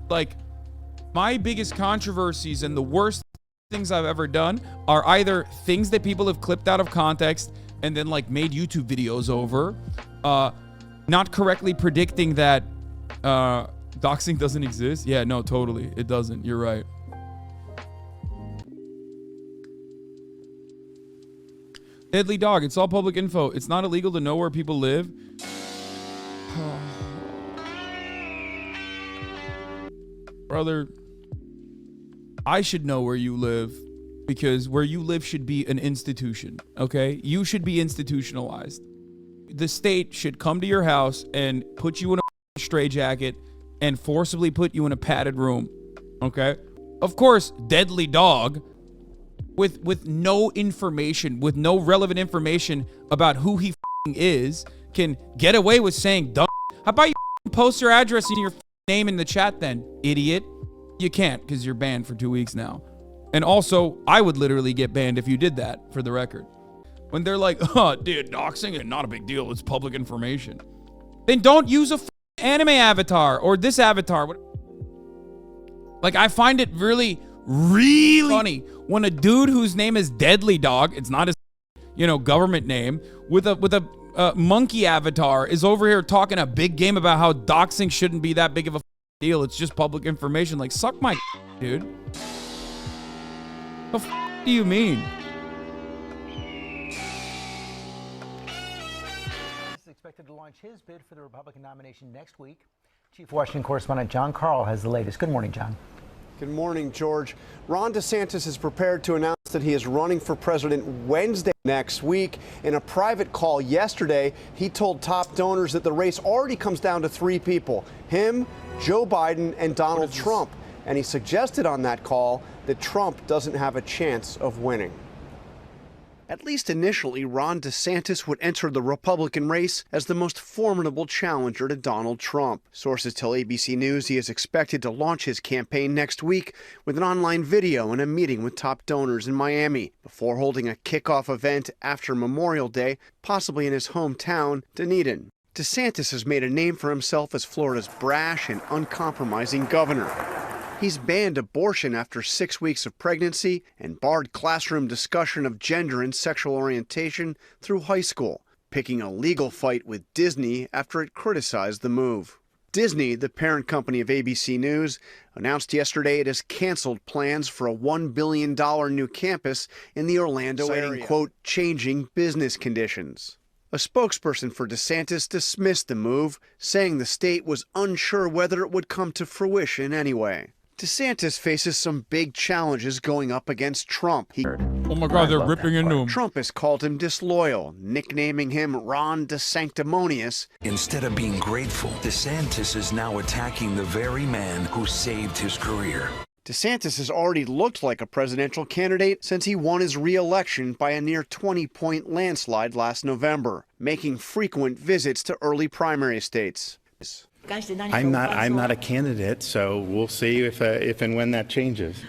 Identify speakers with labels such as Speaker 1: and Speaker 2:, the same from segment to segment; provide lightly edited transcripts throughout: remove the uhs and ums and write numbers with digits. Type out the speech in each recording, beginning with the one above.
Speaker 1: Like, my biggest controversies and the worst things I've ever done are either things that people have clipped out of context and then like made YouTube videos over, not correctly predicting that doxing doesn't exist. Yeah, no, totally. It doesn't. You're right. Deadly dog. It's all public info. It's not illegal to know where people live. Brother, I should know where you live because where you live should be an institution, okay? You should be institutionalized. The state should come to your house and put you in a straitjacket and forcibly put you in a padded room, okay? Of course, deadly dog with no information, with no relevant information about who he is, can get away with saying dumb. How about you post your address and your name in the chat then, idiot? You can't because you're banned for 2 weeks now. And also, I would literally get banned if you did that, for the record. When they're like, oh, dude, doxing is not a big deal. It's public information. Then don't use a anime avatar or this avatar. Like, I find it really funny when a dude whose name is Deadly Dog, it's not his, government name, with a monkey avatar is over here talking a big game about how doxing shouldn't be that big of a deal. It's just public information. Like, suck my dude. What the do you mean?
Speaker 2: Is expected to launch his bid for the Republican nomination next week. Chief Washington correspondent John Carl has the latest. Good morning, John.
Speaker 3: Good morning, George. Ron DeSantis is prepared to announce that he is running for president Wednesday next week. In a private call yesterday, he told top donors that the race already comes down to 3 people, him, Joe Biden, and Donald Trump. And he suggested on that call that Trump doesn't have a chance of winning. At least initially, Ron DeSantis would enter the Republican race as the most formidable challenger to Donald Trump. Sources tell ABC News he is expected to launch his campaign next week with an online video and a meeting with top donors in Miami before holding a kickoff event after Memorial Day, possibly in his hometown, Dunedin. DeSantis has made a name for himself as Florida's brash and uncompromising governor. He's banned abortion after 6 weeks of pregnancy and barred classroom discussion of gender and sexual orientation through high school, picking a legal fight with Disney after it criticized the move. Disney, the parent company of ABC News, announced yesterday it has canceled plans for a $1 billion new campus in the Orlando area, quote, changing business conditions. A spokesperson for DeSantis dismissed the move, saying the state was unsure whether it would come to fruition anyway. DeSantis faces some big challenges going up against Trump.
Speaker 1: Oh my God, they're ripping into him.
Speaker 3: Trump has called him disloyal, nicknaming him Ron DeSanctimonious.
Speaker 4: Instead of being grateful, DeSantis is now attacking the very man who saved his career.
Speaker 3: DeSantis has already looked like a presidential candidate since he won his re-election by a near 20-point landslide last November, making frequent visits to early primary states.
Speaker 5: I'm not a candidate, so we'll see if and when that changes.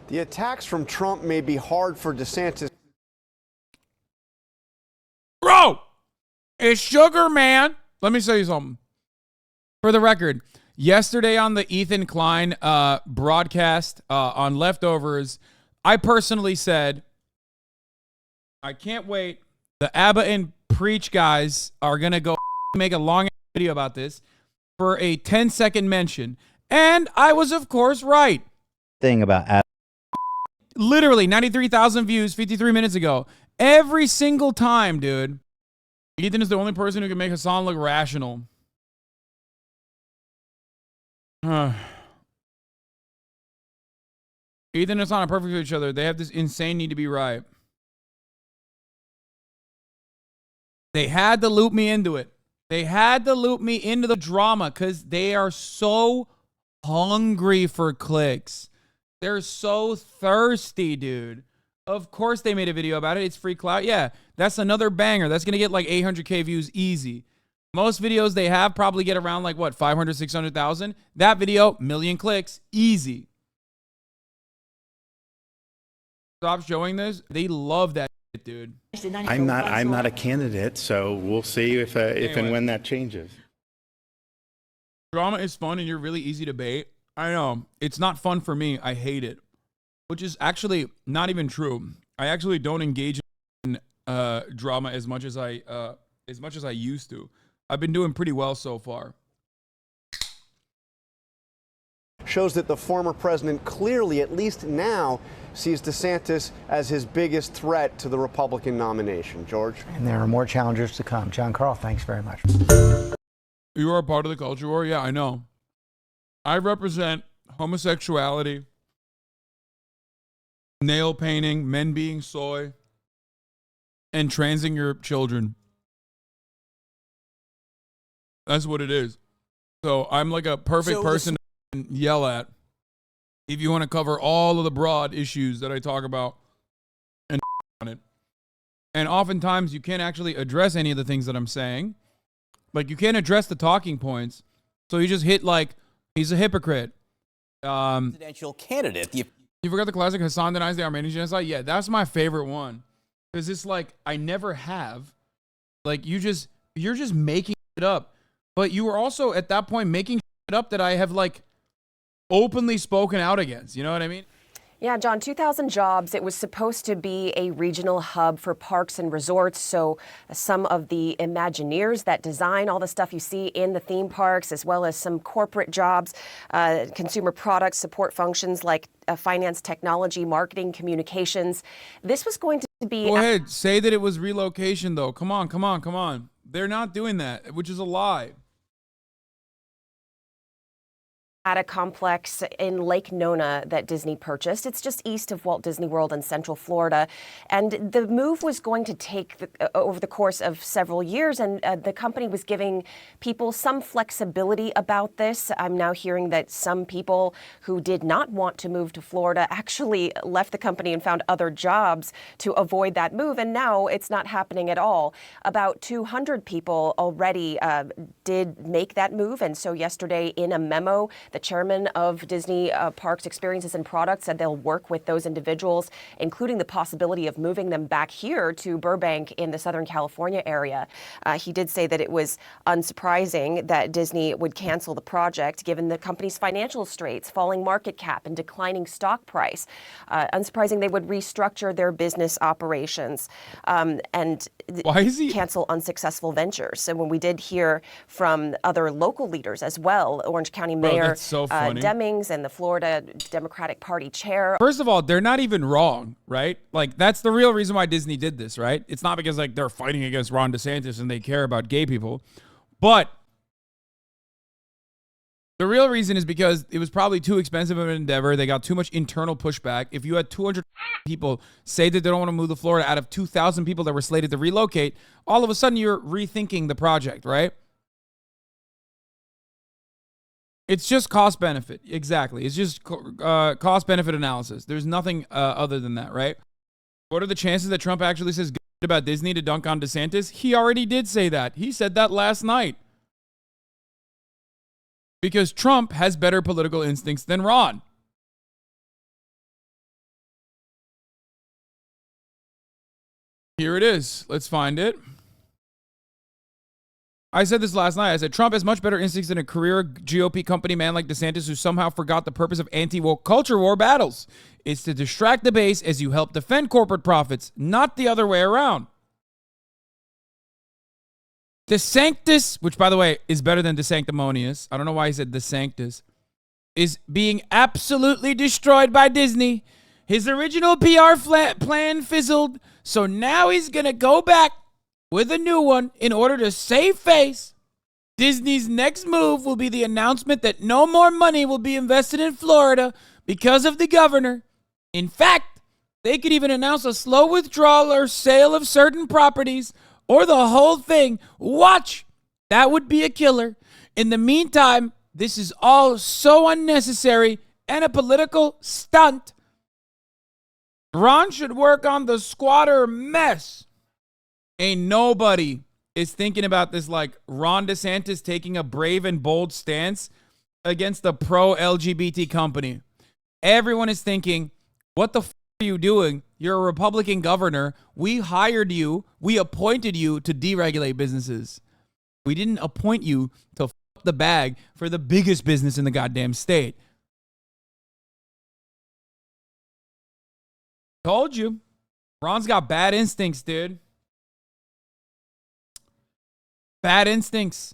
Speaker 3: The attacks from Trump may be hard for DeSantis.
Speaker 1: Bro, it's Sugar Man. Let me tell you something. For the record, yesterday on the Ethan Klein broadcast on Leftovers, I personally said, I can't wait. The Abba and Preach guys are going to go make a long video about this for a 10-second mention. And I was, of course, right.
Speaker 6: Thing about Abba.
Speaker 1: Literally 93,000 views 53 minutes ago. Every single time, dude. Ethan is the only person who can make Hasan look rational. Ethan and Hasan are perfect for each other. They have this insane need to be right. They had to loop me into it. They had to loop me into the drama because they are so hungry for clicks. They're so thirsty, dude. Of course they made a video about it. It's free clout. Yeah, that's another banger. That's going to get like 800K views easy. Most videos they have probably get around like, what, 500, 600,000? That video, million clicks, easy. Stop showing this. They love that shit, dude.
Speaker 5: I'm not a candidate, so we'll see if and when that changes.
Speaker 1: drama is fun and you're really easy to bait. I know. It's not fun for me. I hate it. Which is actually not even true. I actually don't engage in drama as much as I used to. I've been doing pretty well so far.
Speaker 3: Shows that the former president clearly, at least now, sees DeSantis as his biggest threat to the Republican nomination. George?
Speaker 2: And there are more challengers to come. John Carl, thanks very much.
Speaker 1: You are a part of the culture war? Yeah, I know. I represent homosexuality, nail painting, men being soy, and transing your children. That's what it is. So I'm like a perfect person to yell at if you want to cover all of the broad issues that I talk about and on it. And oftentimes you can't actually address any of the things that I'm saying. Like, you can't address the talking points. So you just hit like, he's a hypocrite.
Speaker 6: Presidential candidate.
Speaker 1: You forgot the classic Hasan denies the Armenian genocide? Yeah, that's my favorite one. Because it's like, I never have. Like, you're just making it up. But you were also, at that point, making it up that I have, like, openly spoken out against. You know what I mean?
Speaker 7: Yeah, John, 2,000 jobs. It was supposed to be a regional hub for parks and resorts. So some of the Imagineers that design all the stuff you see in the theme parks, as well as some corporate jobs, consumer products, support functions like finance, technology, marketing, communications. This was going to be...
Speaker 1: Go ahead. Say that it was relocation, though. Come on. They're not doing that, which is a lie.
Speaker 7: At a complex in Lake Nona that Disney purchased. It's just east of Walt Disney World in Central Florida. And the move was going to take over the course of several years, and the company was giving people some flexibility about this. I'm now hearing that some people who did not want to move to Florida actually left the company and found other jobs to avoid that move, and now it's not happening at all. About 200 people already did make that move, and so yesterday in a memo, the chairman of Disney Parks Experiences and Products said they'll work with those individuals, including the possibility of moving them back here to Burbank in the Southern California area. He did say that it was unsurprising that Disney would cancel the project given the company's financial straits, falling market cap, and declining stock price. Unsurprising they would restructure their business operations and cancel unsuccessful ventures. And when we did hear from other local leaders as well, Orange County Mayor Demings and the Florida Democratic Party chair.
Speaker 1: First of all, they're not even wrong, right? Like, that's the real reason why Disney did this, right? It's not because, like, they're fighting against Ron DeSantis and they care about gay people. But the real reason is because it was probably too expensive of an endeavor. They got too much internal pushback. If you had 200 people say that they don't want to move to Florida out of 2,000 people that were slated to relocate, all of a sudden you're rethinking the project, right? It's just cost benefit. Exactly. It's just cost benefit analysis. There's nothing other than that, right? What are the chances that Trump actually says good about Disney to dunk on DeSantis? He already did say that. He said that last night. Because Trump has better political instincts than Ron. Here it is. Let's find it. I said this last night. I said, Trump has much better instincts than a career GOP company man like DeSantis who somehow forgot the purpose of anti-woke culture war battles. It's to distract the base as you help defend corporate profits, not the other way around. DeSanctus, which, by the way, is better than DeSanctimonious. I don't know why he said DeSanctus, is being absolutely destroyed by Disney. His original PR plan fizzled, so now he's going to go back with a new one in order to save face. Disney's next move will be the announcement that no more money will be invested in Florida because of the governor. In fact, they could even announce a slow withdrawal or sale of certain properties or the whole thing. Watch! That would be a killer. In the meantime, this is all so unnecessary and a political stunt. Ron should work on the squatter mess. Ain't nobody is thinking about this like Ron DeSantis taking a brave and bold stance against a pro-LGBT company. Everyone is thinking, what the f*** are you doing? You're a Republican governor. We hired you. We appointed you to deregulate businesses. We didn't appoint you to the bag for the biggest business in the goddamn state. Told you. Ron's got bad instincts, dude. Bad instincts.